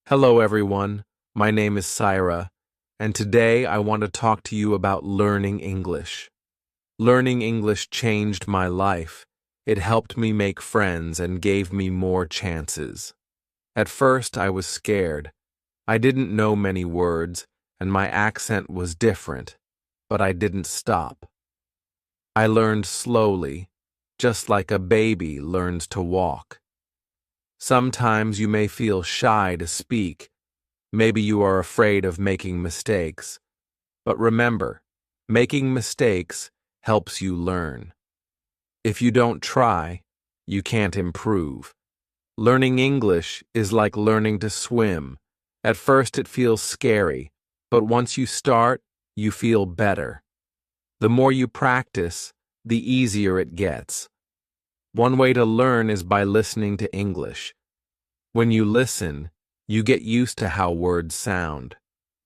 Hello, everyone. My name is Syra, and today I want to talk to you about learning English. Learning English changed my life. It helped me make friends and gave me more chances. At first, I was scared. I didn't know many words, and my accent was different, but I didn't stop. I learned slowly, just like a baby learns to walk. Sometimes you may feel shy to speak. Maybe you are afraid of making mistakes. But remember, making mistakes helps you learn. If you don't try, you can't improve. Learning English is like learning to swim. At first it feels scary, but once you start, you feel better. The more you practice, the easier it gets. One way to learn is by listening to English. When you listen, you get used to how words sound.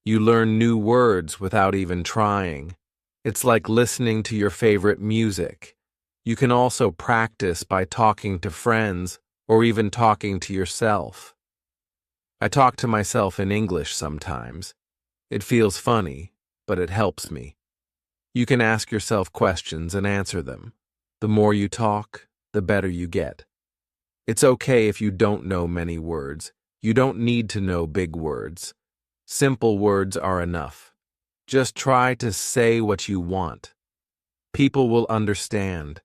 You learn new words without even trying. It's like listening to your favorite music. You can also practice by talking to friends or even talking to yourself. I talk to myself in English sometimes. It feels funny, but it helps me. You can ask yourself questions and answer them. The more you talk, the better you get. It's okay if you don't know many words. You don't need to know big words. Simple words are enough. Just try to say what you want. People will understand.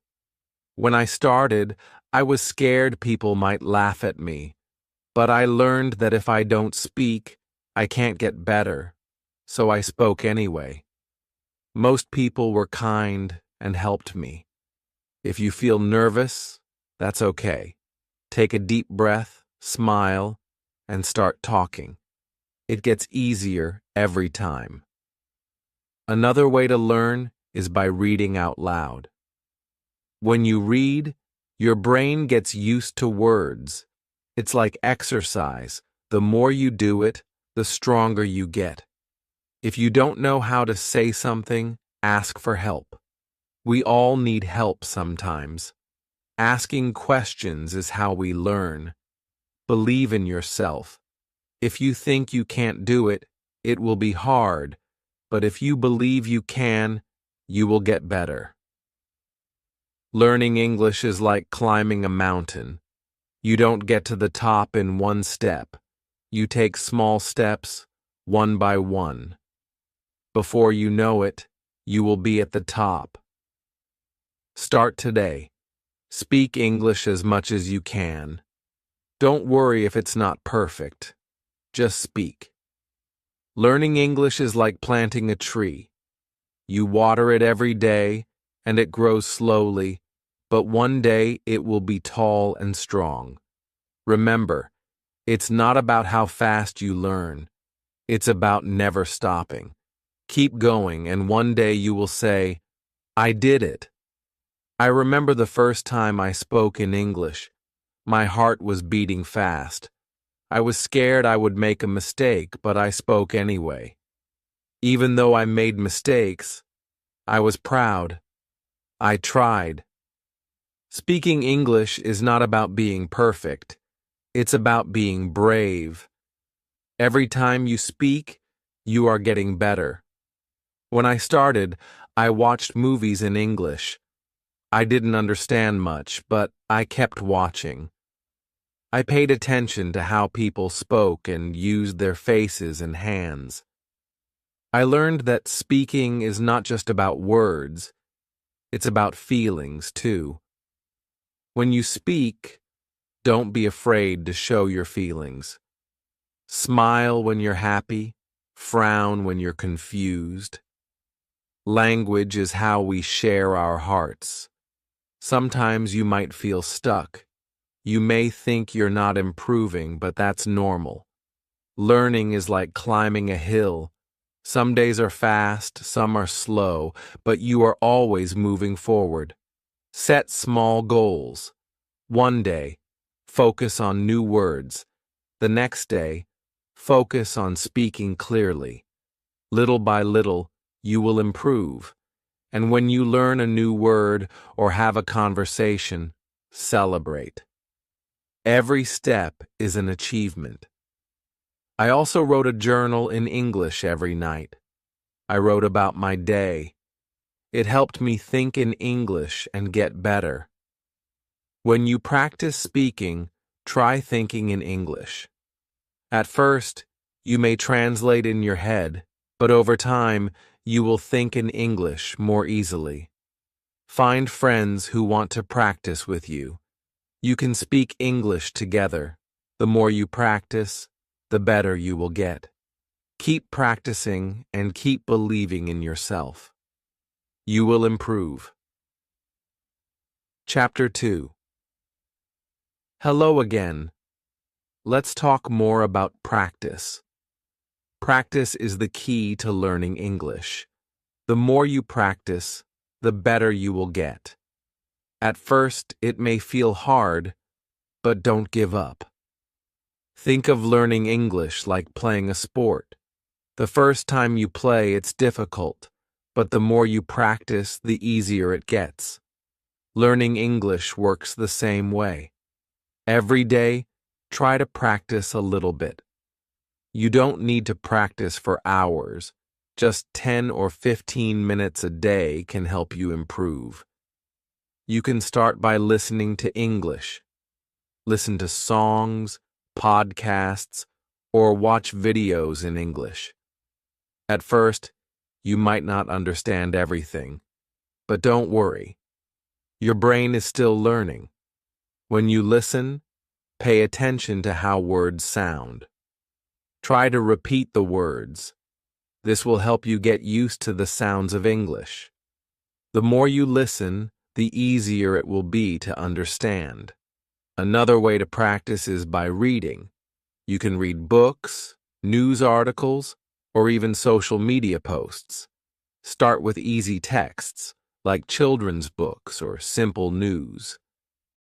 When I started, I was scared people might laugh at me. But I learned that if I don't speak, I can't get better. So I spoke anyway. Most people were kind and helped me. If you feel nervous, that's okay. Take a deep breath, smile, and start talking. It gets easier every time. Another way to learn is by reading out loud. When you read, your brain gets used to words. It's like exercise. The more you do it, the stronger you get. If you don't know how to say something, ask for help. We all need help sometimes. Asking questions is how we learn. Believe in yourself. If you think you can't do it, it will be hard, but if you believe you can, you will get better. Learning English is like climbing a mountain. You don't get to the top in one step. You take small steps, one by one. Before you know it, you will be at the top. Start today. Speak English as much as you can. Don't worry if it's not perfect. Just speak. Learning English is like planting a tree. You water it every day, and it grows slowly, but one day it will be tall and strong. Remember, it's not about how fast you learn. It's about never stopping. Keep going, and one day you will say, "I did it." I remember the first time I spoke in English. My heart was beating fast. I was scared I would make a mistake, but I spoke anyway. Even though I made mistakes, I was proud. I tried. Speaking English is not about being perfect. It's about being brave. Every time you speak, you are getting better. When I started, I watched movies in English. I didn't understand much, but I kept watching. I paid attention to how people spoke and used their faces and hands. I learned that speaking is not just about words, it's about feelings too. When you speak, don't be afraid to show your feelings. Smile when you're happy, frown when you're confused. Language is how we share our hearts. Sometimes you might feel stuck. You may think you're not improving, but that's normal. Learning is like climbing a hill. Some days are fast, some are slow, but you are always moving forward. Set small goals. One day, focus on new words. The next day, focus on speaking clearly. Little by little, you will improve. And when you learn a new word or have a conversation, celebrate. Every step is an achievement. I also wrote a journal in English every night. I wrote about my day. It helped me think in English and get better. When you practice speaking, try thinking in English. At first, you may translate in your head, but over time, you will think in English more easily. Find friends who want to practice with you. You can speak English together. The more you practice, the better you will get. Keep practicing and keep believing in yourself. You will improve. Chapter 2. Hello again. Let's talk more about practice. Practice is the key to learning English. The more you practice, the better you will get. At first, it may feel hard, but don't give up. Think of learning English like playing a sport. The first time you play, it's difficult, but the more you practice, the easier it gets. Learning English works the same way. Every day, try to practice a little bit. You don't need to practice for hours. Just 10 or 15 minutes a day can help you improve. You can start by listening to English. Listen to songs, podcasts, or watch videos in English. At first, you might not understand everything, but don't worry. Your brain is still learning. When you listen, pay attention to how words sound. Try to repeat the words. This will help you get used to the sounds of English. The more you listen, the easier it will be to understand. Another way to practice is by reading. You can read books, news articles, or even social media posts. Start with easy texts, like children's books or simple news.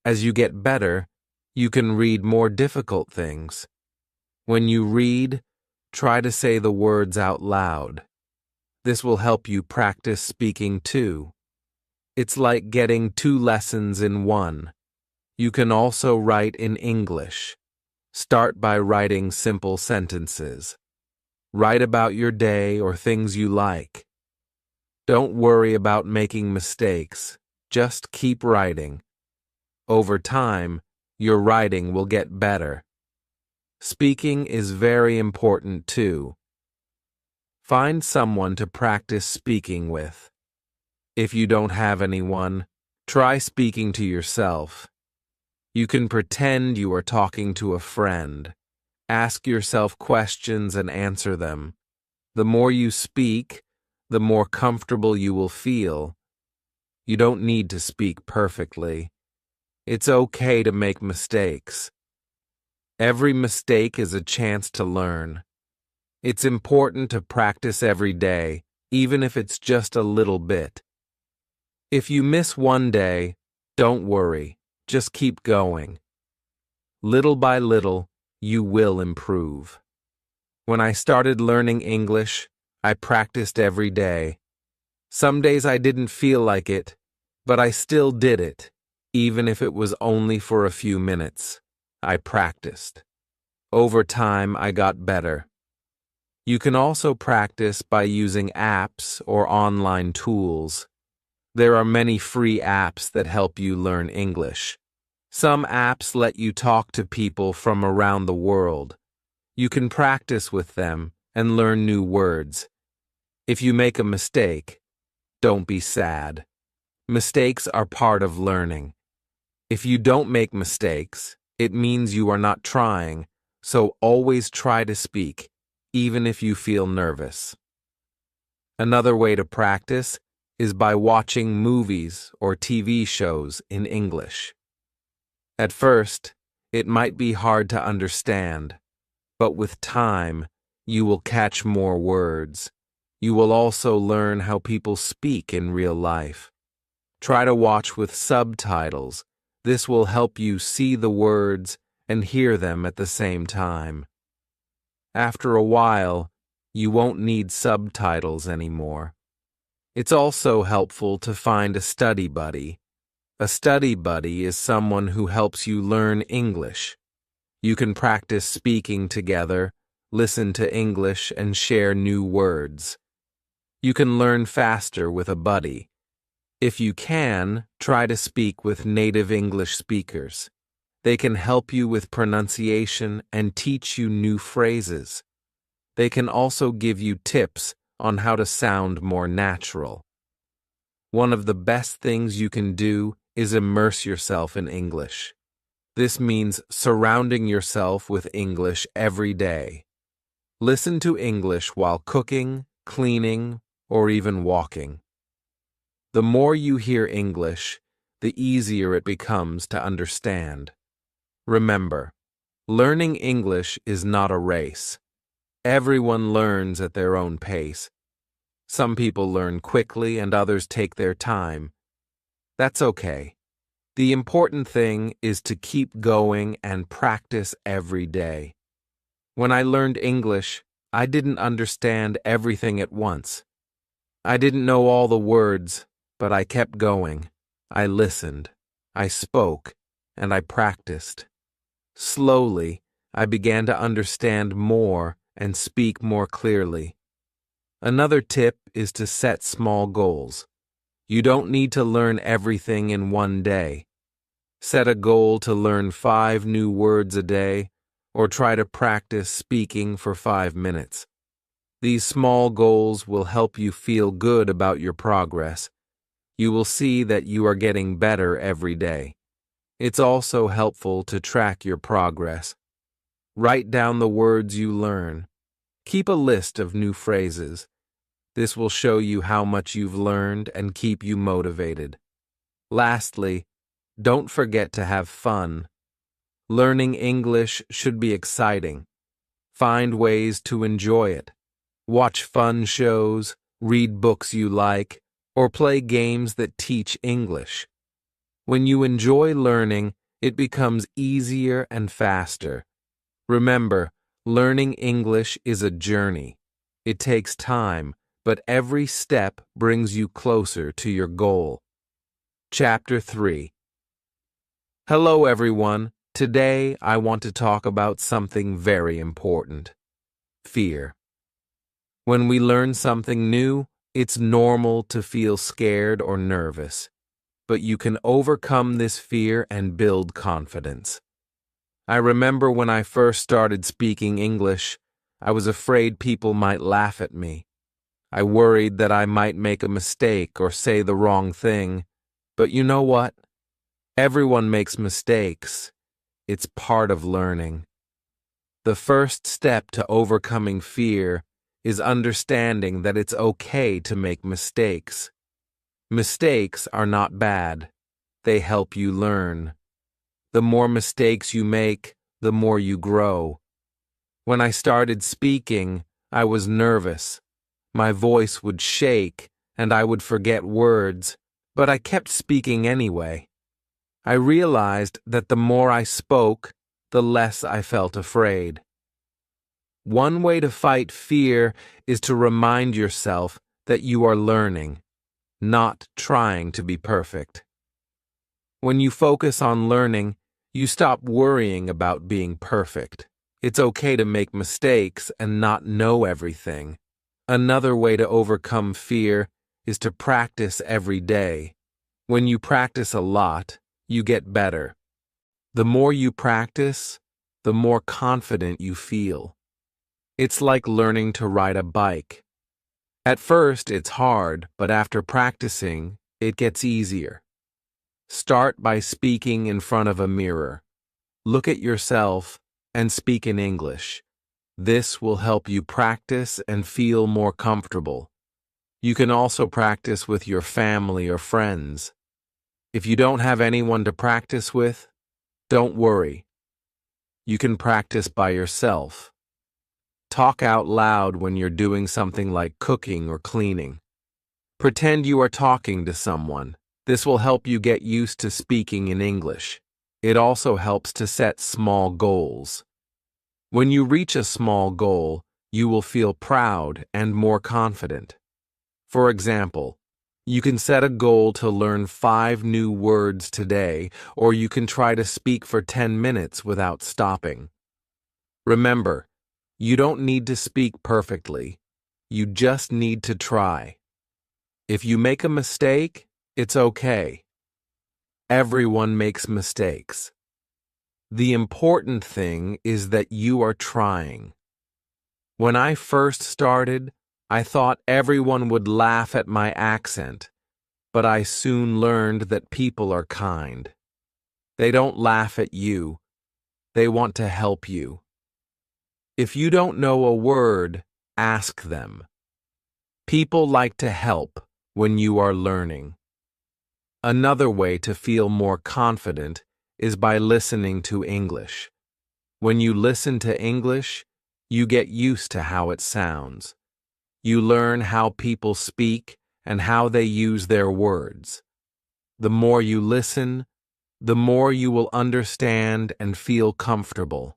As you get better, you can read more difficult things. When you read, try to say the words out loud. This will help you practice speaking too. It's like getting 2 lessons in one. You can also write in English. Start by writing simple sentences. Write about your day or things you like. Don't worry about making mistakes. Just keep writing. Over time, your writing will get better. Speaking is very important too. Find someone to practice speaking with. If you don't have anyone, try speaking to yourself. You can pretend you are talking to a friend. Ask yourself questions and answer them. The more you speak, the more comfortable you will feel. You don't need to speak perfectly. It's okay to make mistakes. Every mistake is a chance to learn. It's important to practice every day, even if it's just a little bit. If you miss one day, don't worry. Just keep going. Little by little, you will improve. When I started learning English, I practiced every day. Some days I didn't feel like it, but I still did it, even if it was only for a few minutes. I practiced. Over time, I got better. You can also practice by using apps or online tools. There are many free apps that help you learn English. Some apps let you talk to people from around the world. You can practice with them and learn new words. If you make a mistake, don't be sad. Mistakes are part of learning. If you don't make mistakes, it means you are not trying, so always try to speak, even if you feel nervous. Another way to practice is by watching movies or TV shows in English. At first, it might be hard to understand, but with time, you will catch more words. You will also learn how people speak in real life. Try to watch with subtitles. This will help you see the words and hear them at the same time. After a while, you won't need subtitles anymore. It's also helpful to find a study buddy. A study buddy is someone who helps you learn English. You can practice speaking together, listen to English, and share new words. You can learn faster with a buddy. If you can, try to speak with native English speakers. They can help you with pronunciation and teach you new phrases. They can also give you tips on how to sound more natural. One of the best things you can do is immerse yourself in English. This means surrounding yourself with English every day. Listen to English while cooking, cleaning, or even walking. The more you hear English, the easier it becomes to understand. Remember, learning English is not a race. Everyone learns at their own pace. Some people learn quickly and others take their time. That's okay. The important thing is to keep going and practice every day. When I learned English, I didn't understand everything at once. I didn't know all the words, but I kept going. I listened, I spoke, and I practiced. Slowly, I began to understand more and speak more clearly. Another tip is to set small goals. You don't need to learn everything in one day. Set a goal to learn 5 new words a day, or try to practice speaking for 5 minutes. These small goals will help you feel good about your progress. You will see that you are getting better every day. It's also helpful to track your progress. Write down the words you learn. Keep a list of new phrases. This will show you how much you've learned and keep you motivated. Lastly, don't forget to have fun. Learning English should be exciting. Find ways to enjoy it. Watch fun shows, read books you like, or play games that teach English. When you enjoy learning, it becomes easier and faster. Remember, learning English is a journey. It takes time, but every step brings you closer to your goal. Chapter 3. Hello everyone. Today I want to talk about something very important. Fear. When we learn something new, it's normal to feel scared or nervous. But you can overcome this fear and build confidence. I remember when I first started speaking English, I was afraid people might laugh at me. I worried that I might make a mistake or say the wrong thing. But you know what? Everyone makes mistakes. It's part of learning. The first step to overcoming fear is understanding that it's okay to make mistakes. Mistakes are not bad. They help you learn. The more mistakes you make, the more you grow. When I started speaking, I was nervous. My voice would shake, and I would forget words, but I kept speaking anyway. I realized that the more I spoke, the less I felt afraid. One way to fight fear is to remind yourself that you are learning, not trying to be perfect. When you focus on learning, you stop worrying about being perfect. It's okay to make mistakes and not know everything. Another way to overcome fear is to practice every day. When you practice a lot, you get better. The more you practice, the more confident you feel. It's like learning to ride a bike. At first, it's hard, but after practicing, it gets easier. Start by speaking in front of a mirror. Look at yourself and speak in English. This will help you practice and feel more comfortable. You can also practice with your family or friends. If you don't have anyone to practice with, don't worry. You can practice by yourself. Talk out loud when you're doing something like cooking or cleaning. Pretend you are talking to someone. This will help you get used to speaking in English. It also helps to set small goals. When you reach a small goal, you will feel proud and more confident. For example, you can set a goal to learn 5 new words today, or you can try to speak for 10 minutes without stopping. Remember, You don't need to speak perfectly. You just need to try. If you make a mistake, it's okay. Everyone makes mistakes. The important thing is that you are trying. When I first started, I thought everyone would laugh at my accent, but I soon learned that people are kind. They don't laugh at you. They want to help you. If you don't know a word, ask them. People like to help when you are learning. Another way to feel more confident is by listening to English. When you listen to English, you get used to how it sounds. You learn how people speak and how they use their words. The more you listen, the more you will understand and feel comfortable.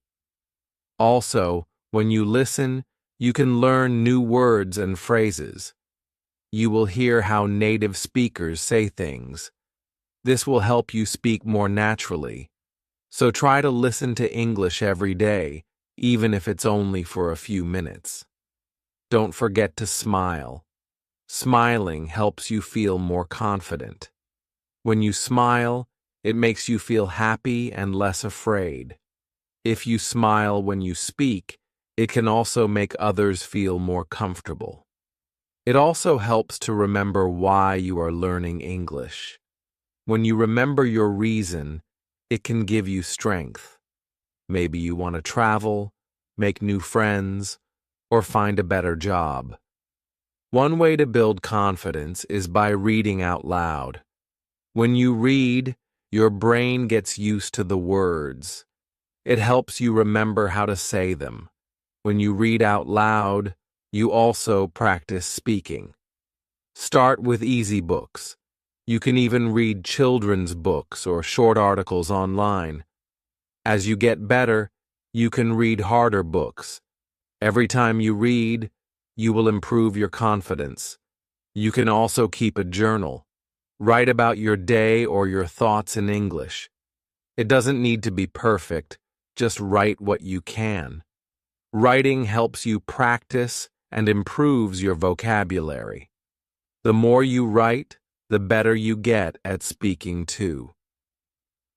Also, when you listen, you can learn new words and phrases. You will hear how native speakers say things. This will help you speak more naturally. So try to listen to English every day, even if it's only for a few minutes. Don't forget to smile. Smiling helps you feel more confident. When you smile, it makes you feel happy and less afraid. If you smile when you speak, it can also make others feel more comfortable. It also helps to remember why you are learning English. When you remember your reason, it can give you strength. Maybe you want to travel, make new friends, or find a better job. One way to build confidence is by reading out loud. When you read, your brain gets used to the words. It helps you remember how to say them. When you read out loud, you also practice speaking. Start with easy books. You can even read children's books or short articles online. As you get better, you can read harder books. Every time you read, you will improve your confidence. You can also keep a journal. Write about your day or your thoughts in English. It doesn't need to be perfect, just write what you can. Writing helps you practice and improves your vocabulary. The more you write, the better you get at speaking too.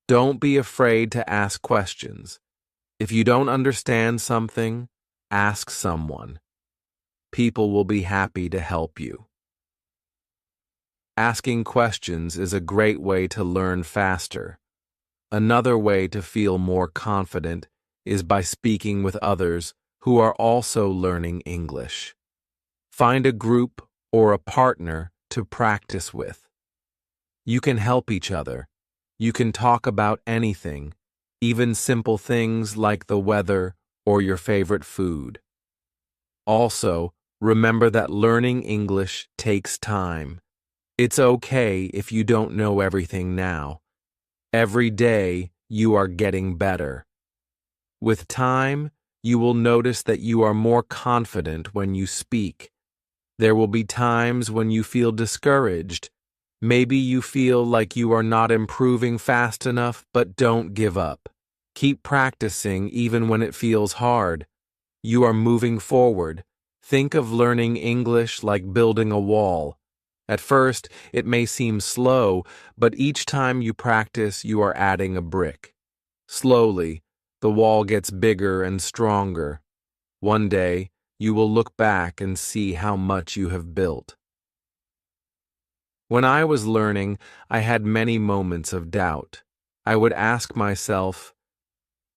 Don't be afraid to ask questions. If you don't understand something, ask someone. People will be happy to help you. Asking questions is a great way to learn faster. Another way to feel more confident is by speaking with others who are also learning English. Find a group or a partner to practice with. You can help each other. You can talk about anything, even simple things like the weather or your favorite food. Also, remember that learning English takes time. It's okay if you don't know everything now. Every day, you are getting better. With time, you will notice that you are more confident when you speak. There will be times when you feel discouraged. Maybe you feel like you are not improving fast enough, but don't give up. Keep practicing even when it feels hard. You are moving forward. Think of learning English like building a wall. At first, it may seem slow, but each time you practice, you are adding a brick. Slowly, the wall gets bigger and stronger. One day, you will look back and see how much you have built. When I was learning, I had many moments of doubt. I would ask myself,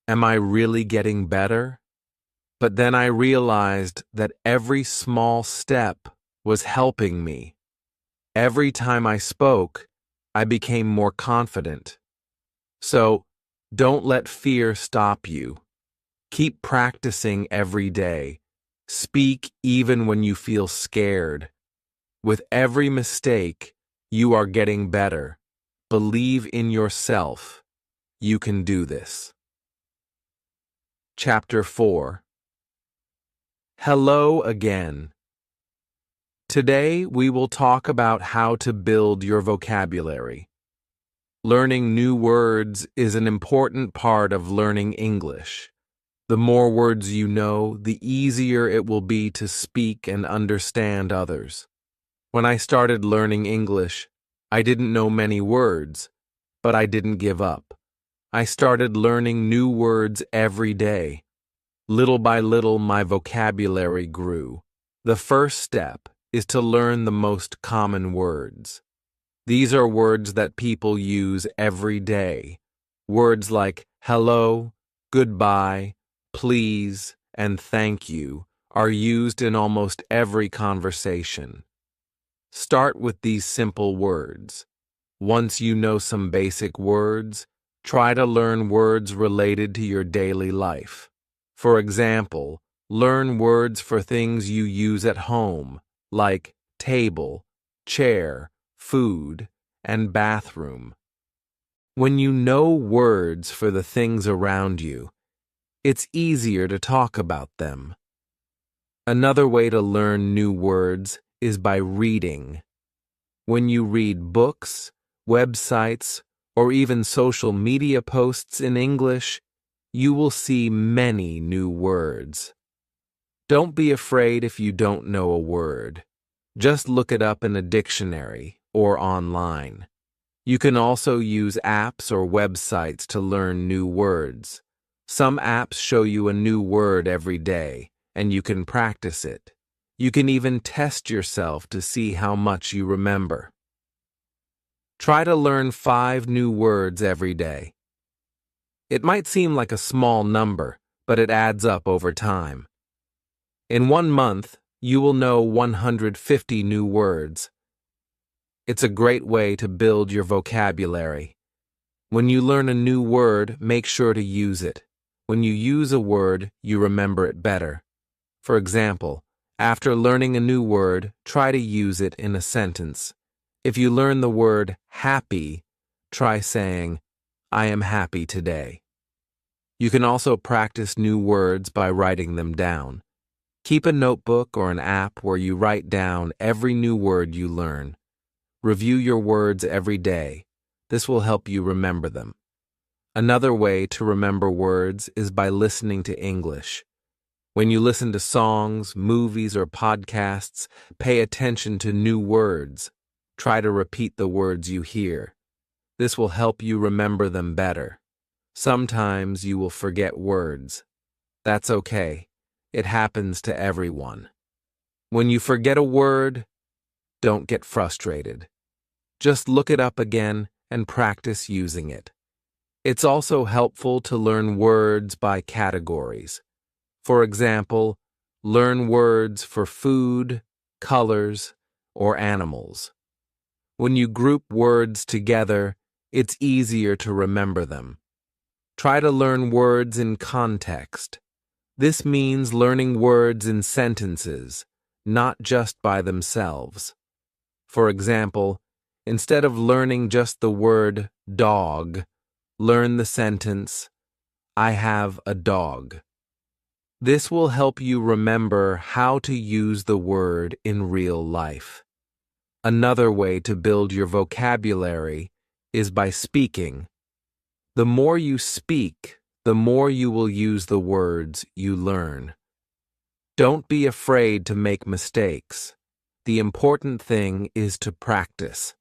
am I really getting better? But then I realized that every small step was helping me. Every time I spoke, I became more confident. So, don't let fear stop you. Keep practicing every day. Speak even when you feel scared. With every mistake, you are getting better. Believe in yourself. You can do this. Chapter 4. Hello again. Today, we will talk about how to build your vocabulary. Learning new words is an important part of learning English. The more words you know, the easier it will be to speak and understand others. When I started learning English, I didn't know many words, but I didn't give up. I started learning new words every day. Little by little, my vocabulary grew. The first step is to learn the most common words. These are words that people use every day. Words like hello, goodbye, please, and thank you are used in almost every conversation. Start with these simple words. Once you know some basic words, try to learn words related to your daily life. For example, learn words for things you use at home, like table, chair, food, and bathroom. When you know words for the things around you, it's easier to talk about them. Another way to learn new words is by reading. When you read books, websites, or even social media posts in English, you will see many new words. Don't be afraid if you don't know a word. Just look it up in a dictionary or online. You can also use apps or websites to learn new words. Some apps show you a new word every day, and you can practice it. You can even test yourself to see how much you remember. Try to learn 5 new words every day. It might seem like a small number, but it adds up over time. In 1 month, you will know 150 new words. It's a great way to build your vocabulary. When you learn a new word, make sure to use it. When you use a word, you remember it better. For example, after learning a new word, try to use it in a sentence. If you learn the word happy, try saying, I am happy today. You can also practice new words by writing them down. Keep a notebook or an app where you write down every new word you learn. Review your words every day. This will help you remember them. Another way to remember words is by listening to English. When you listen to songs, movies, or podcasts, pay attention to new words. Try to repeat the words you hear. This will help you remember them better. Sometimes you will forget words. That's okay. It happens to everyone. When you forget a word, don't get frustrated. Just look it up again and practice using it. It's also helpful to learn words by categories. For example, learn words for food, colors, or animals. When you group words together, it's easier to remember them. Try to learn words in context. This means learning words in sentences, not just by themselves. For example, instead of learning just the word dog, learn the sentence, I have a dog. This will help you remember how to use the word in real life. Another way to build your vocabulary is by speaking. The more you speak, the more you will use the words you learn. Don't be afraid to make mistakes. The important thing is to practice.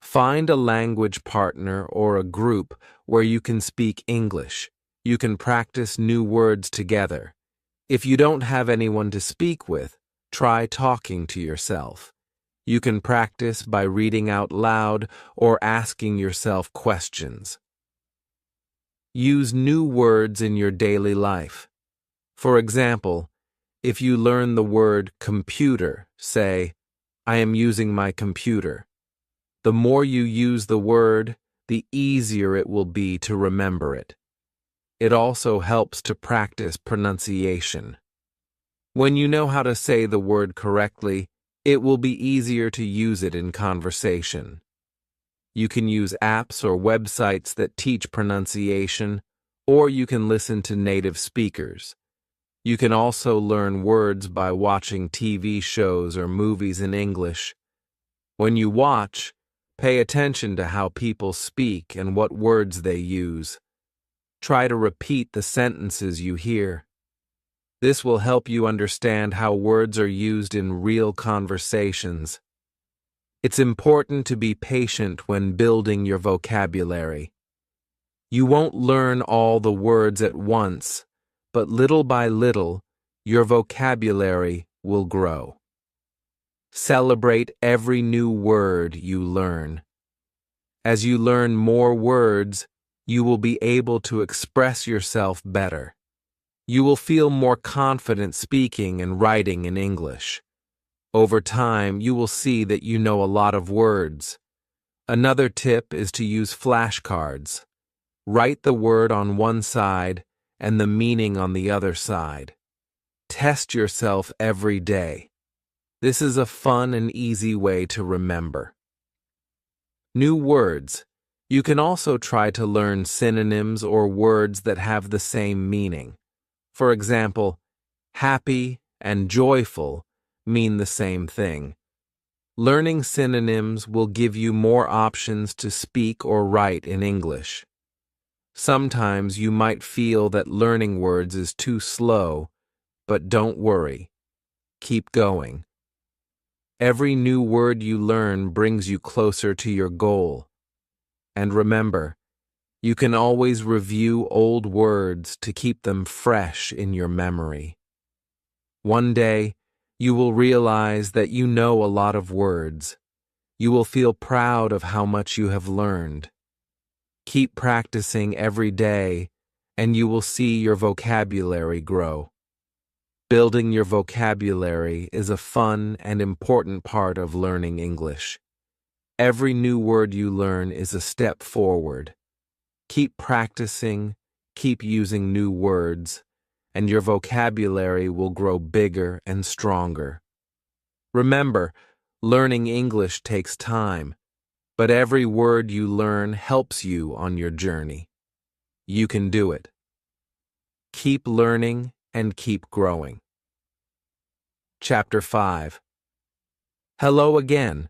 Find a language partner or a group where you can speak English. You can practice new words together. If you don't have anyone to speak with, try talking to yourself. You can practice by reading out loud or asking yourself questions. Use new words in your daily life. For example, if you learn the word computer, say, I am using my computer. The more you use the word, the easier it will be to remember it. It also helps to practice pronunciation. When you know how to say the word correctly, it will be easier to use it in conversation. You can use apps or websites that teach pronunciation, or you can listen to native speakers. You can also learn words by watching TV shows or movies in English. When you watch, pay attention to how people speak and what words they use. try to repeat the sentences you hear. This will help you understand how words are used in real conversations. It's important to be patient when building your vocabulary. You won't learn all the words at once, but little by little, your vocabulary will grow. Celebrate every new word you learn. As you learn more words, you will be able to express yourself better. You will feel more confident speaking and writing in English. Over time, you will see that you know a lot of words. Another tip is to use flashcards. Write the word on one side and the meaning on the other side. Test yourself every day. This is a fun and easy way to remember. New words. You can also try to learn synonyms or words that have the same meaning. For example, happy and joyful mean the same thing. Learning synonyms will give you more options to speak or write in English. Sometimes you might feel that learning words is too slow, but don't worry. Keep going. Every new word you learn brings you closer to your goal. And remember, you can always review old words to keep them fresh in your memory. One day, you will realize that you know a lot of words. You will feel proud of how much you have learned. Keep practicing every day, and you will see your vocabulary grow. Building your vocabulary is a fun and important part of learning English. Every new word you learn is a step forward. Keep practicing, keep using new words, and your vocabulary will grow bigger and stronger. Remember, learning English takes time, but every word you learn helps you on your journey. You can do it. Keep learning and keep growing. Chapter 5. Hello again.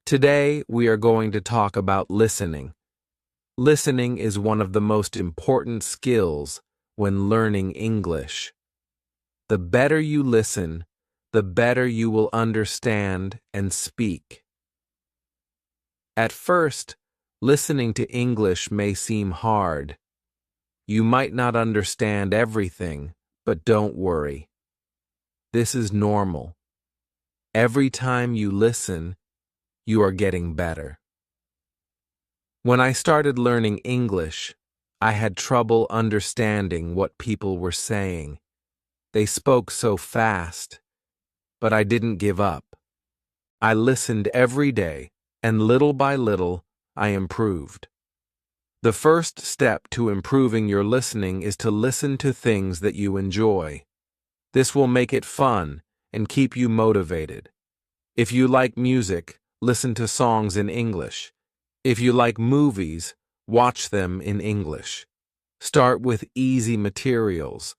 Today we are going to talk about listening. Listening is one of the most important skills when learning English. The better you listen, the better you will understand and speak. At first, listening to English may seem hard. You might not understand everything, but don't worry. This is normal. Every time you listen, you are getting better. When I started learning English, I had trouble understanding what people were saying. They spoke so fast, but I didn't give up. I listened every day, and little by little, I improved. The first step to improving your listening is to listen to things that you enjoy. This will make it fun and keep you motivated. If you like music, listen to songs in English. If you like movies, watch them in English. Start with easy materials.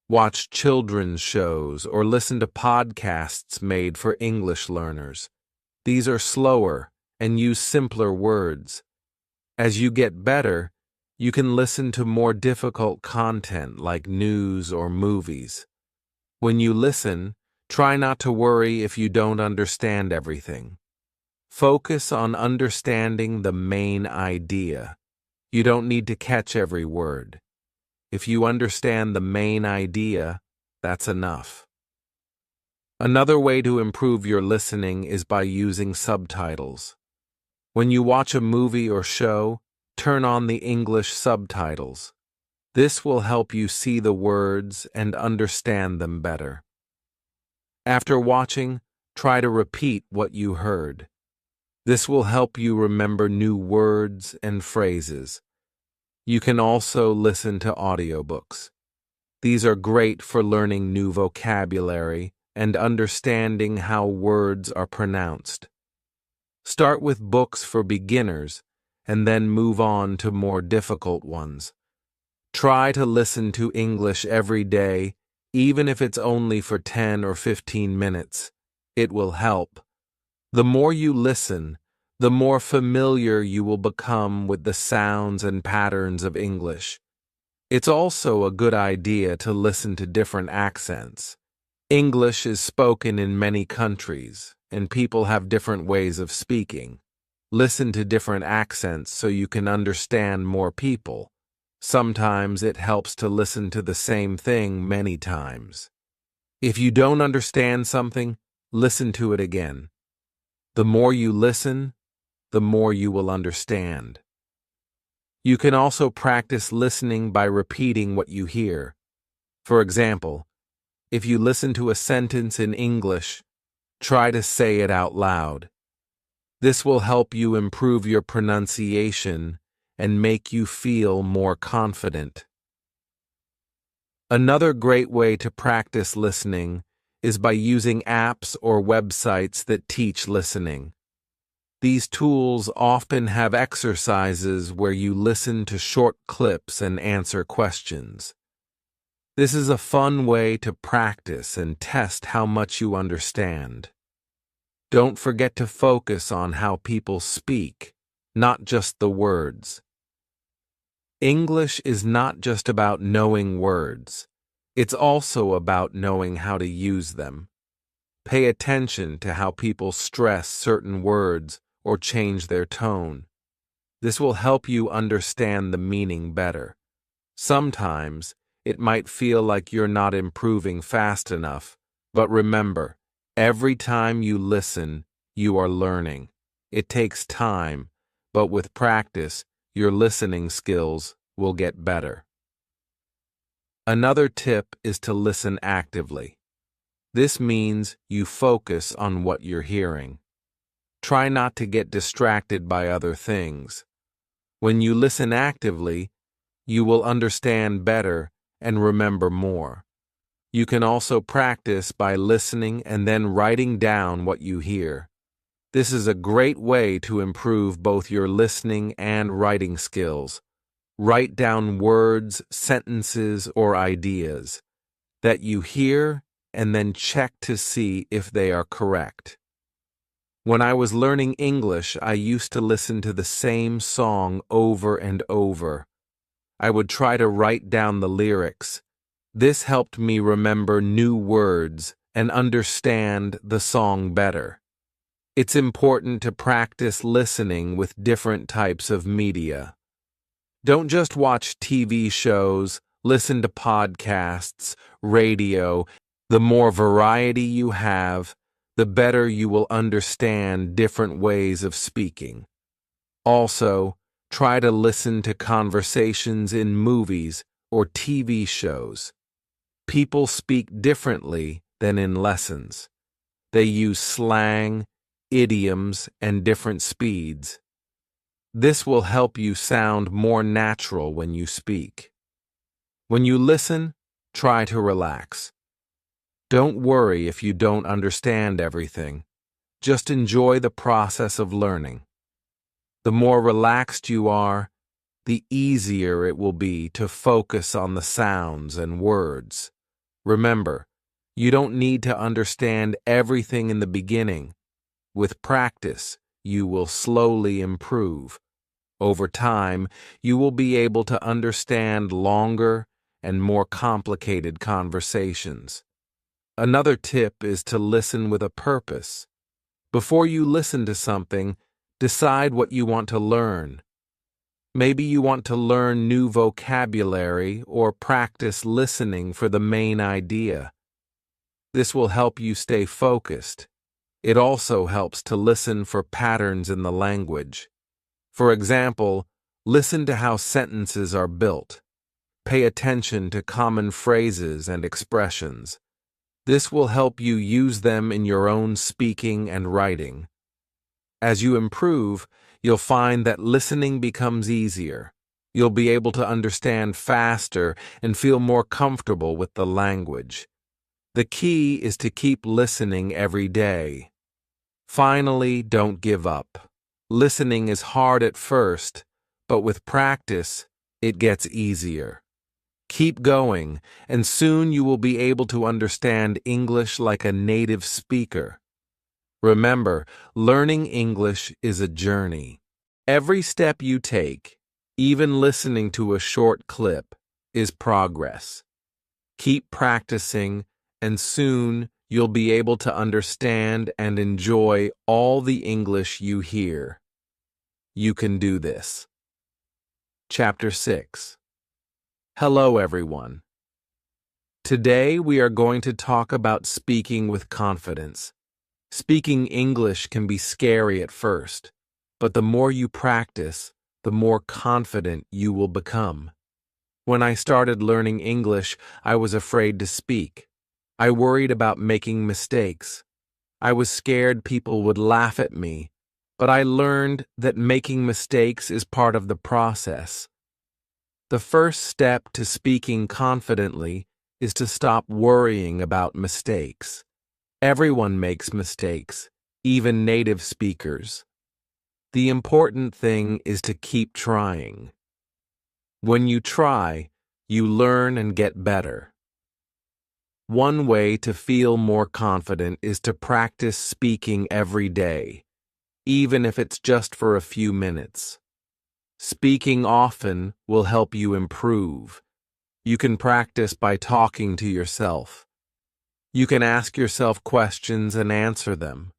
Watch children's shows or listen to podcasts made for English learners. These are slower and use simpler words. As you get better, you can listen to more difficult content like news or movies. When you listen, try not to worry if you don't understand everything. Focus on understanding the main idea. You don't need to catch every word. If you understand the main idea, that's enough. Another way to improve your listening is by using subtitles. When you watch a movie or show, turn on the English subtitles. This will help you see the words and understand them better. After watching, try to repeat what you heard. This will help you remember new words and phrases. You can also listen to audiobooks. These are great for learning new vocabulary and understanding how words are pronounced. Start with books for beginners and then move on to more difficult ones. Try to listen to English every day, even if it's only for 10 or 15 minutes. It will help. The more you listen, the more familiar you will become with the sounds and patterns of English. It's also a good idea to listen to different accents. English is spoken in many countries, and people have different ways of speaking. Listen to different accents so you can understand more people. Sometimes it helps to listen to the same thing many times. If you don't understand something, listen to it again. The more you listen, the more you will understand. You can also practice listening by repeating what you hear. For example, if you listen to a sentence in English, try to say it out loud. This will help you improve your pronunciation and make you feel more confident. Another great way to practice listening is by using apps or websites that teach listening. These tools often have exercises where you listen to short clips and answer questions. This is a fun way to practice and test how much you understand. Don't forget to focus on how people speak, not just the words. English is not just about knowing words. It's also about knowing how to use them. Pay attention to how people stress certain words or change their tone. This will help you understand the meaning better. Sometimes, it might feel like you're not improving fast enough, but remember, every time you listen, you are learning. It takes time, but with practice, your listening skills will get better. Another tip is to listen actively. This means you focus on what you're hearing. Try not to get distracted by other things. When you listen actively, you will understand better and remember more. You can also practice by listening and then writing down what you hear. This is a great way to improve both your listening and writing skills. Write down words, sentences, or ideas that you hear and then check to see if they are correct. When I was learning English, I used to listen to the same song over and over. I would try to write down the lyrics. This helped me remember new words and understand the song better. It's important to practice listening with different types of media. Don't just watch TV shows, listen to podcasts, radio. The more variety you have, the better you will understand different ways of speaking. Also, try to listen to conversations in movies or TV shows. People speak differently than in lessons. They use slang, idioms, and different speeds. This will help you sound more natural when you speak. When you listen, try to relax. Don't worry if you don't understand everything. Just enjoy the process of learning. The more relaxed you are, the easier it will be to focus on the sounds and words. Remember, you don't need to understand everything in the beginning. With practice, you will slowly improve. Over time, you will be able to understand longer and more complicated conversations. Another tip is to listen with a purpose. Before you listen to something, decide what you want to learn. Maybe you want to learn new vocabulary or practice listening for the main idea. This will help you stay focused. It also helps to listen for patterns in the language. For example, listen to how sentences are built. Pay attention to common phrases and expressions. This will help you use them in your own speaking and writing. As you improve, you'll find that listening becomes easier. You'll be able to understand faster and feel more comfortable with the language. The key is to keep listening every day. Finally, don't give up. Listening is hard at first, but with practice, it gets easier. Keep going, and soon you will be able to understand English like a native speaker. Remember, learning English is a journey. Every step you take, even listening to a short clip, is progress. Keep practicing, and soon you'll be able to understand and enjoy all the English you hear. You can do this. Chapter 6. Hello, everyone. Today we are going to talk about speaking with confidence. Speaking English can be scary at first, but the more you practice, the more confident you will become. When I started learning English, I was afraid to speak. I worried about making mistakes. I was scared people would laugh at me, but I learned that making mistakes is part of the process. The first step to speaking confidently is to stop worrying about mistakes. Everyone makes mistakes, even native speakers. The important thing is to keep trying. When you try, you learn and get better. One way to feel more confident is to practice speaking every day, even if it's just for a few minutes. Speaking often will help you improve. You can practice by talking to yourself. You can ask yourself questions and answer them.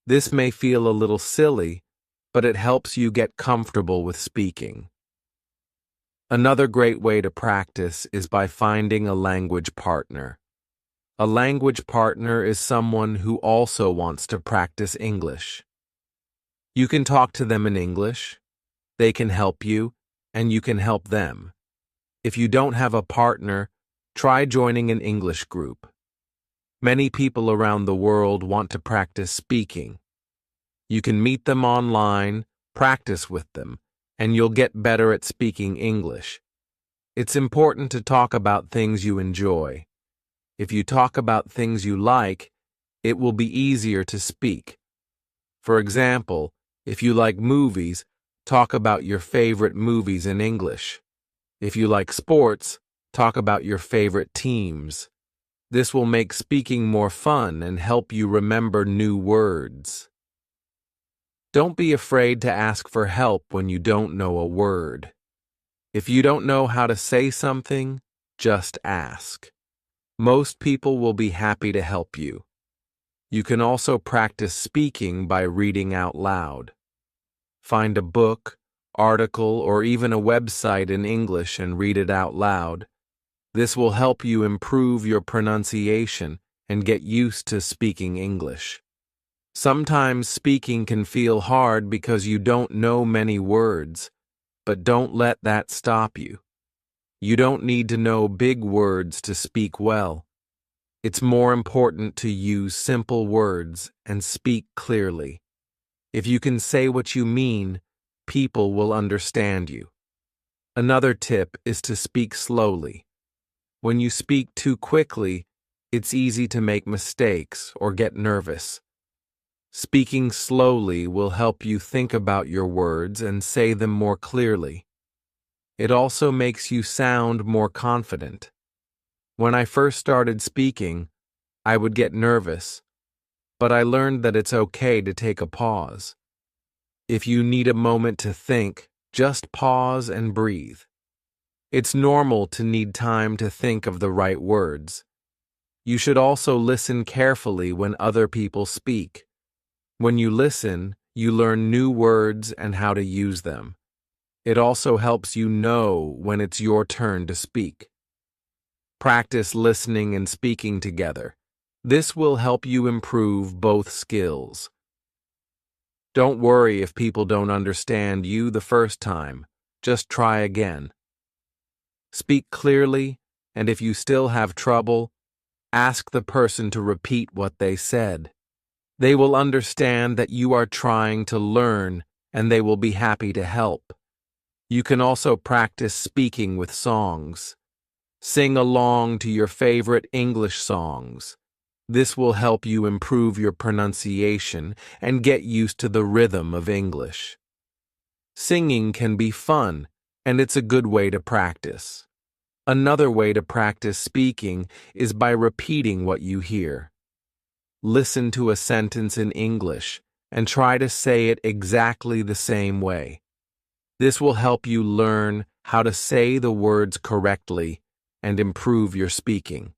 This may feel a little silly, but it helps you get comfortable with speaking. Another great way to practice is by finding a language partner. A language partner is someone who also wants to practice English. You can talk to them in English, they can help you, and you can help them. If you don't have a partner, try joining an English group. Many people around the world want to practice speaking. You can meet them online, practice with them, and you'll get better at speaking English. It's important to talk about things you enjoy. If you talk about things you like, it will be easier to speak. For example, if you like movies, talk about your favorite movies in English. If you like sports, talk about your favorite teams. This will make speaking more fun and help you remember new words. Don't be afraid to ask for help when you don't know a word. If you don't know how to say something, just ask. Most people will be happy to help you. You can also practice speaking by reading out loud. Find a book, article, or even a website in English and read it out loud. This will help you improve your pronunciation and get used to speaking English. Sometimes speaking can feel hard because you don't know many words, but don't let that stop you. You don't need to know big words to speak well. It's more important to use simple words and speak clearly. If you can say what you mean, people will understand you. Another tip is to speak slowly. When you speak too quickly, it's easy to make mistakes or get nervous. Speaking slowly will help you think about your words and say them more clearly. It also makes you sound more confident. When I first started speaking, I would get nervous, but I learned that it's okay to take a pause. If you need a moment to think, just pause and breathe. It's normal to need time to think of the right words. You should also listen carefully when other people speak. When you listen, you learn new words and how to use them. It also helps you know when it's your turn to speak. Practice listening and speaking together. This will help you improve both skills. Don't worry if people don't understand you the first time. Just try again. Speak clearly, and if you still have trouble, ask the person to repeat what they said. They will understand that you are trying to learn, and they will be happy to help. You can also practice speaking with songs. Sing along to your favorite English songs. This will help you improve your pronunciation and get used to the rhythm of English. Singing can be fun, and it's a good way to practice. Another way to practice speaking is by repeating what you hear. listen to a sentence in English and try to say it exactly the same way. This will help you learn how to say the words correctly and improve your speaking.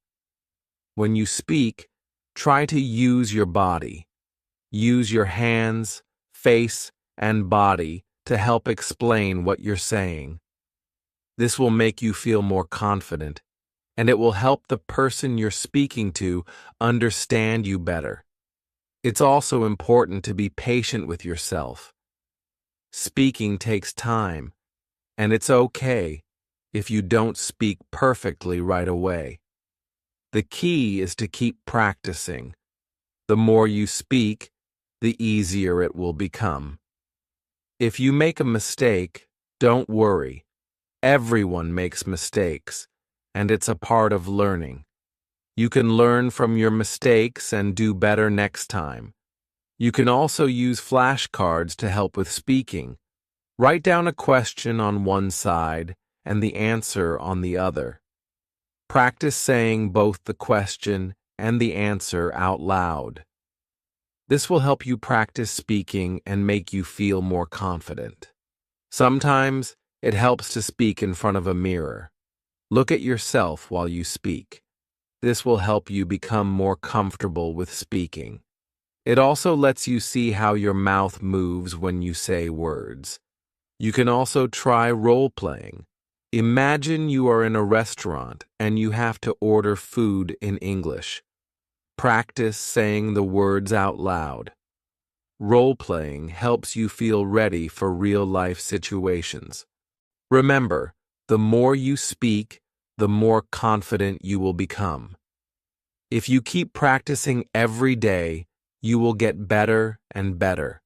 When you speak, try to use your body. Use your hands, face, and body to help explain what you're saying. This will make you feel more confident, and it will help the person you're speaking to understand you better. It's also important to be patient with yourself. Speaking takes time, and it's okay if you don't speak perfectly right away. The key is to keep practicing. The more you speak, the easier it will become. If you make a mistake, don't worry. Everyone makes mistakes, and it's a part of learning. You can learn from your mistakes and do better next time. You can also use flashcards to help with speaking. Write down a question on one side and the answer on the other. Practice saying both the question and the answer out loud. This will help you practice speaking and make you feel more confident. Sometimes it helps to speak in front of a mirror. Look at yourself while you speak. This will help you become more comfortable with speaking. It also lets you see how your mouth moves when you say words. You can also try role-playing. Imagine you are in a restaurant and you have to order food in English. Practice saying the words out loud. Role-playing helps you feel ready for real-life situations. Remember, the more you speak, the more confident you will become. If you keep practicing every day, you will get better and better.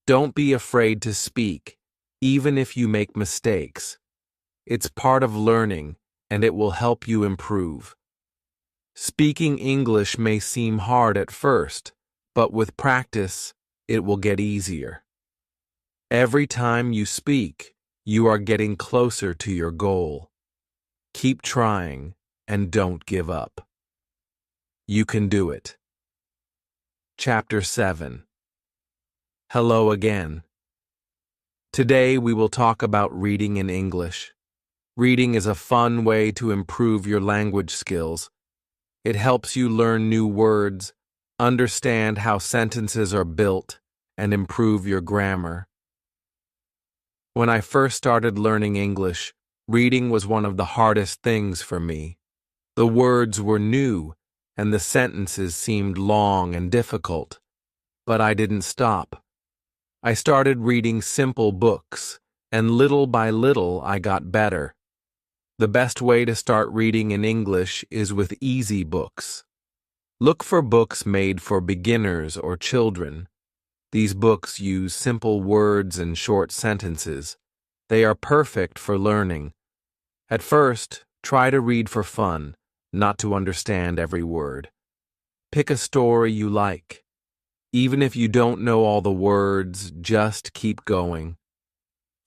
Don't be afraid to speak, even if you make mistakes. It's part of learning, and it will help you improve. Speaking English may seem hard at first, but with practice, it will get easier. Every time you speak, you are getting closer to your goal. Keep trying, and don't give up. You can do it. Chapter 7. Hello again. Today we will talk about reading in English. Reading is a fun way to improve your language skills. It helps you learn new words, understand how sentences are built, and improve your grammar. When I first started learning English, reading was one of the hardest things for me. The words were new, and the sentences seemed long and difficult. But I didn't stop. I started reading simple books, and little by little I got better. The best way to start reading in English is with easy books. Look for books made for beginners or children. These books use simple words and short sentences. They are perfect for learning. At first, try to read for fun, not to understand every word. Pick a story you like. Even if you don't know all the words, just keep going.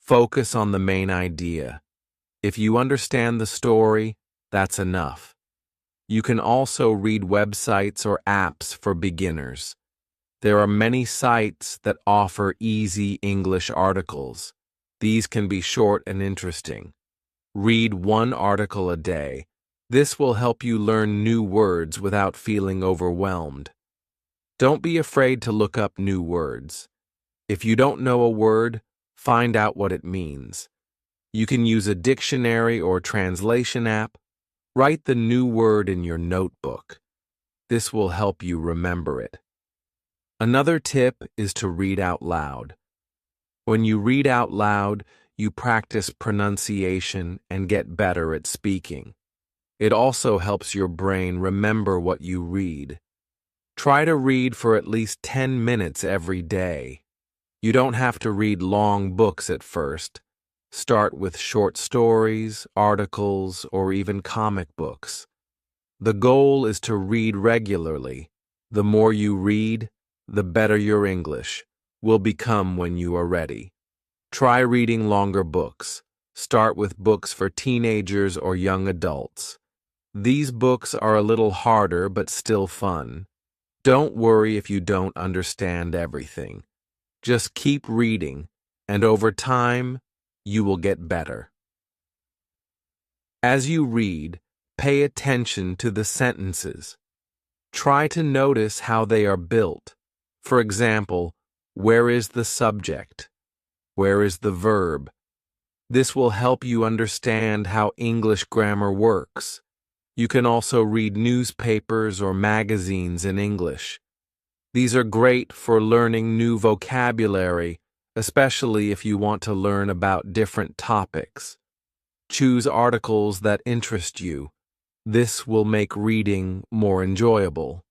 Focus on the main idea. If you understand the story, that's enough. You can also read websites or apps for beginners. There are many sites that offer easy English articles. These can be short and interesting. Read one article a day. This will help you learn new words without feeling overwhelmed. Don't be afraid to look up new words. If you don't know a word, find out what it means. You can use a dictionary or translation app. Write the new word in your notebook. This will help you remember it. Another tip is to read out loud. When you read out loud, you practice pronunciation and get better at speaking. It also helps your brain remember what you read. Try to read for at least 10 minutes every day. You don't have to read long books at first. Start with short stories, articles, or even comic books. The goal is to read regularly. The more you read, the better your English will become when you are ready. Try reading longer books. Start with books for teenagers or young adults. These books are a little harder but still fun. Don't worry if you don't understand everything. Just keep reading, and over time, you will get better. As you read, pay attention to the sentences. Try to notice how they are built. For example, where is the subject? Where is the verb? This will help you understand how English grammar works. You can also read newspapers or magazines in English. These are great for learning new vocabulary, especially if you want to learn about different topics. Choose articles that interest you. This will make reading more enjoyable.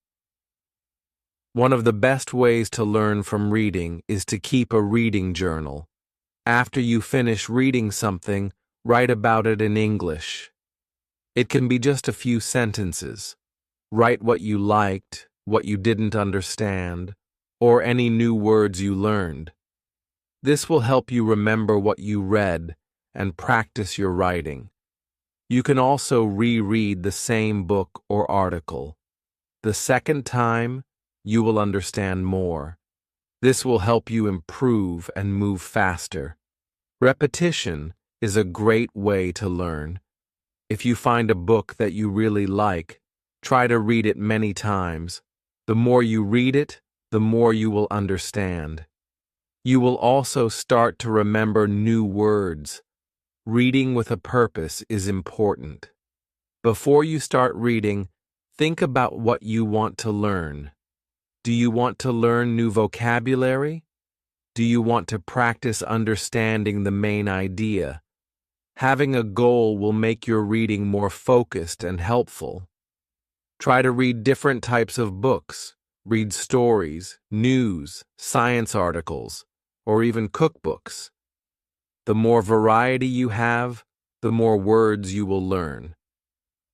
One of the best ways to learn from reading is to keep a reading journal. After you finish reading something, write about it in English. It can be just a few sentences. Write what you liked, what you didn't understand, or any new words you learned. This will help you remember what you read and practice your writing. You can also reread the same book or article. The second time, you will understand more. This will help you improve and move faster. Repetition is a great way to learn. If you find a book that you really like, try to read it many times. The more you read it, the more you will understand. You will also start to remember new words. Reading with a purpose is important. Before you start reading, think about what you want to learn. Do you want to learn new vocabulary? Do you want to practice understanding the main idea? Having a goal will make your reading more focused and helpful. Try to read different types of books. Read stories, news, science articles, or even cookbooks. The more variety you have, the more words you will learn.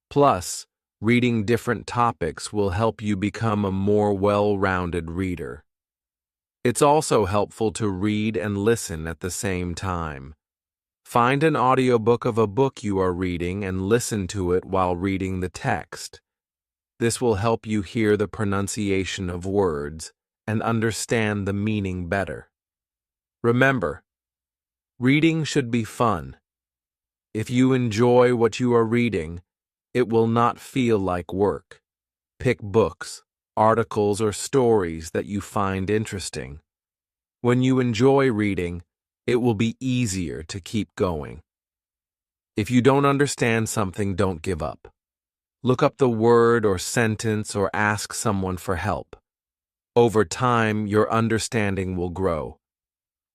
Plus, reading different topics will help you become a more well-rounded reader. It's also helpful to read and listen at the same time. Find an audiobook of a book you are reading and listen to it while reading the text. This will help you hear the pronunciation of words and understand the meaning better. Remember, reading should be fun. If you enjoy what you are reading, it will not feel like work. Pick books, articles, or stories that you find interesting. When you enjoy reading, it will be easier to keep going. If you don't understand something, don't give up. Look up the word or sentence or ask someone for help. Over time, your understanding will grow.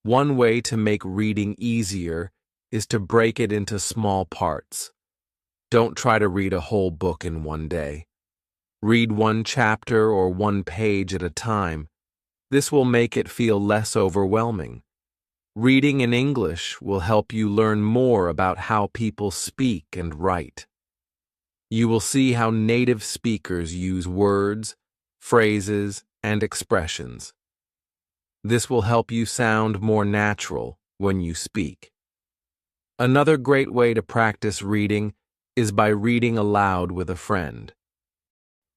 One way to make reading easier is to break it into small parts. Don't try to read a whole book in one day. Read one chapter or one page at a time. This will make it feel less overwhelming. Reading in English will help you learn more about how people speak and write. You will see how native speakers use words, phrases, and expressions. This will help you sound more natural when you speak. Another great way to practice reading is by reading aloud with a friend.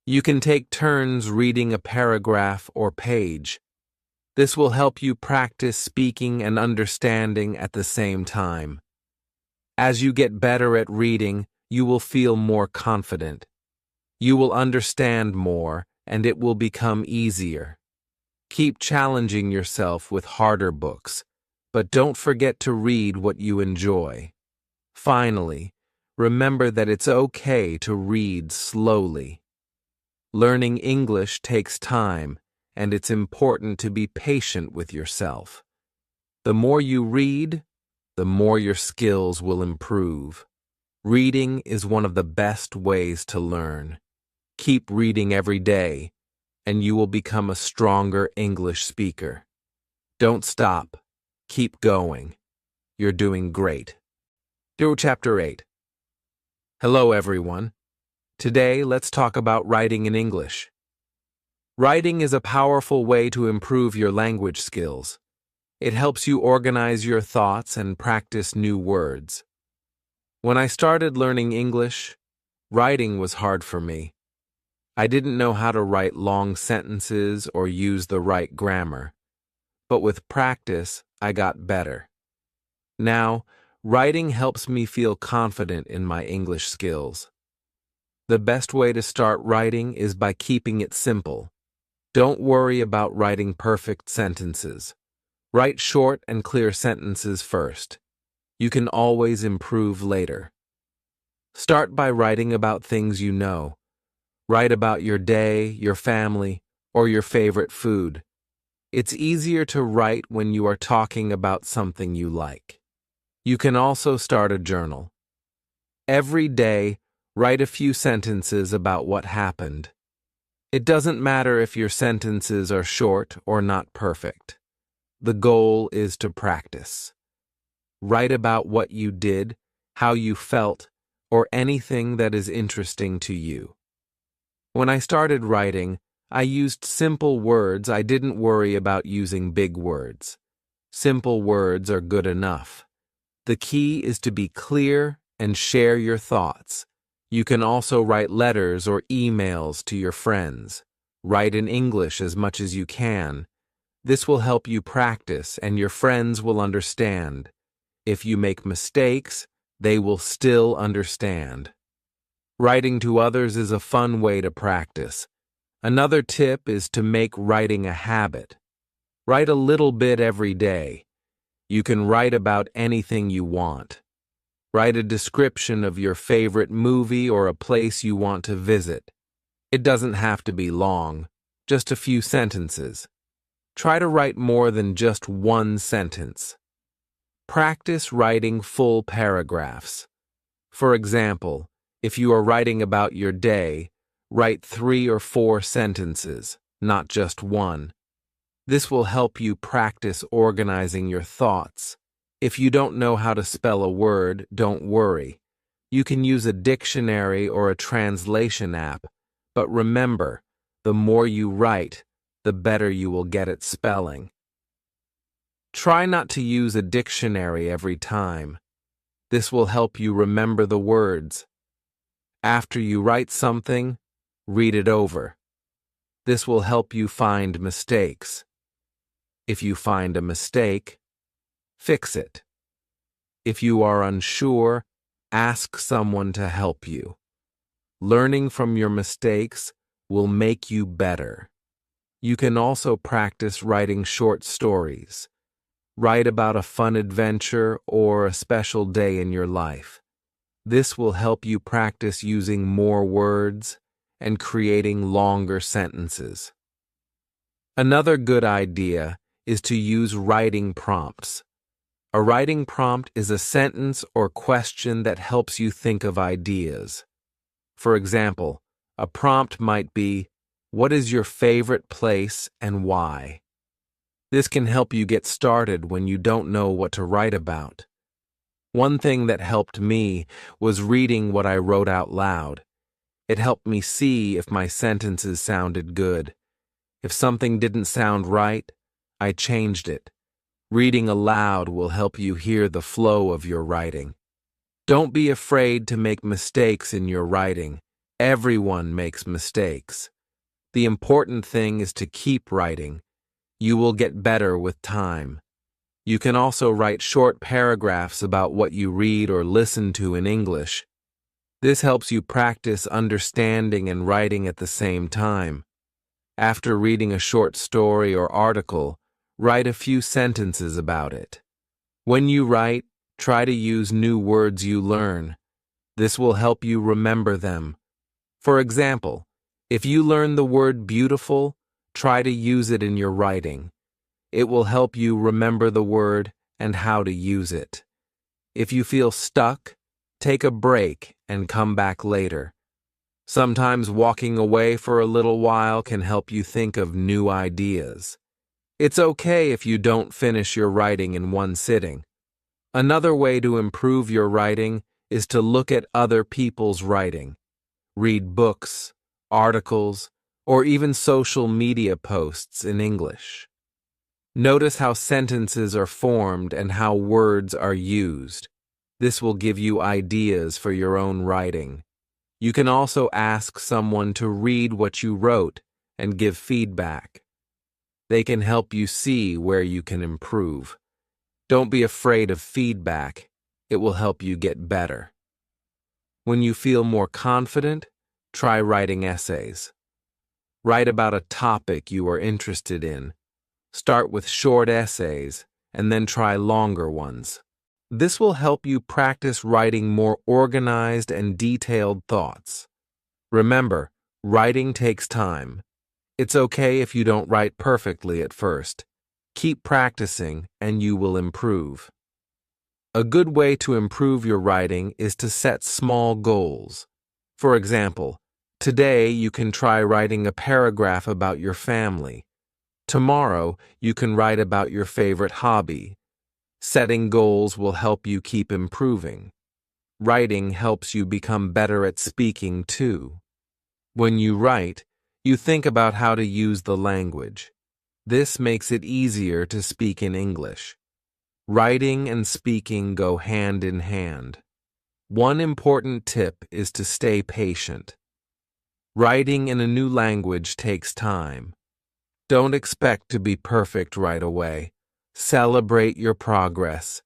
You can take turns reading a paragraph or page. This will help you practice speaking and understanding at the same time. As you get better at reading, you will feel more confident. You will understand more, and it will become easier. Keep challenging yourself with harder books, but don't forget to read what you enjoy. Finally, remember that it's okay to read slowly. Learning English takes time, and it's important to be patient with yourself. The more you read, the more your skills will improve. Reading is one of the best ways to learn. Keep reading every day, and you will become a stronger English speaker. Don't stop. Keep going. You're doing great. Do Chapter 8. Hello, everyone. Today, let's talk about writing in English. Writing is a powerful way to improve your language skills. It helps you organize your thoughts and practice new words. When I started learning English, writing was hard for me. I didn't know how to write long sentences or use the right grammar. But with practice, I got better. Now, writing helps me feel confident in my English skills. The best way to start writing is by keeping it simple. Don't worry about writing perfect sentences. Write short and clear sentences first. You can always improve later. Start by writing about things you know. Write about your day, your family, or your favorite food. It's easier to write when you are talking about something you like. You can also start a journal. Every day, write a few sentences about what happened. It doesn't matter if your sentences are short or not perfect. The goal is to practice. Write about what you did, how you felt, or anything that is interesting to you. When I started writing, I used simple words. I didn't worry about using big words. Simple words are good enough. The key is to be clear and share your thoughts. You can also write letters or emails to your friends. Write in English as much as you can. This will help you practice and your friends will understand. If you make mistakes, they will still understand. Writing to others is a fun way to practice. Another tip is to make writing a habit. Write a little bit every day. You can write about anything you want. Write a description of your favorite movie or a place you want to visit. It doesn't have to be long, just a few sentences. Try to write more than just one sentence. Practice writing full paragraphs. For example, if you are writing about your day, write 3 or 4 sentences, not just one. This will help you practice organizing your thoughts. If you don't know how to spell a word, don't worry. You can use a dictionary or a translation app, but remember, the more you write, the better you will get at spelling. Try not to use a dictionary every time. This will help you remember the words. After you write something, read it over. This will help you find mistakes. If you find a mistake, fix it. If you are unsure, ask someone to help you. Learning from your mistakes will make you better. You can also practice writing short stories. Write about a fun adventure or a special day in your life. This will help you practice using more words and creating longer sentences. Another good idea is to use writing prompts. A writing prompt is a sentence or question that helps you think of ideas. For example, a prompt might be, "What is your favorite place and why?" This can help you get started when you don't know what to write about. One thing that helped me was reading what I wrote out loud. It helped me see if my sentences sounded good. If something didn't sound right, I changed it. Reading aloud will help you hear the flow of your writing. Don't be afraid to make mistakes in your writing. Everyone makes mistakes. The important thing is to keep writing. You will get better with time. You can also write short paragraphs about what you read or listen to in English. This helps you practice understanding and writing at the same time. After reading a short story or article, write a few sentences about it. When you write, try to use new words you learn. This will help you remember them. For example, if you learn the word beautiful, try to use it in your writing. It will help you remember the word and how to use it. If you feel stuck, take a break and come back later. Sometimes walking away for a little while can help you think of new ideas. It's okay if you don't finish your writing in one sitting. Another way to improve your writing is to look at other people's writing. Read books, articles, or even social media posts in English. Notice how sentences are formed and how words are used. This will give you ideas for your own writing. You can also ask someone to read what you wrote and give feedback. They can help you see where you can improve. Don't be afraid of feedback. It will help you get better. When you feel more confident, try writing essays. Write about a topic you are interested in. Start with short essays and then try longer ones. This will help you practice writing more organized and detailed thoughts. Remember, writing takes time. It's okay if you don't write perfectly at first. Keep practicing and you will improve. A good way to improve your writing is to set small goals. For example, today you can try writing a paragraph about your family. Tomorrow you can write about your favorite hobby. Setting goals will help you keep improving. Writing helps you become better at speaking too. When you write, you think about how to use the language. This makes it easier to speak in English. Writing and speaking go hand in hand. One important tip is to stay patient. Writing in a new language takes time. Don't expect to be perfect right away. Celebrate your progress.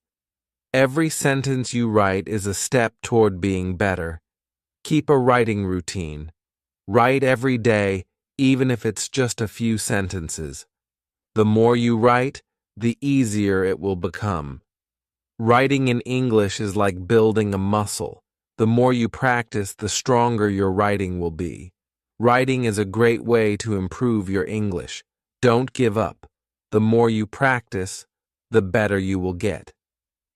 Every sentence you write is a step toward being better. Keep a writing routine. Write every day, even if it's just a few sentences. The more you write, the easier it will become. Writing in English is like building a muscle. The more you practice, the stronger your writing will be. Writing is a great way to improve your English. Don't give up. The more you practice, the better you will get.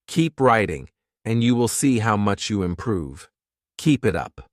Keep writing, and you will see how much you improve. Keep it up.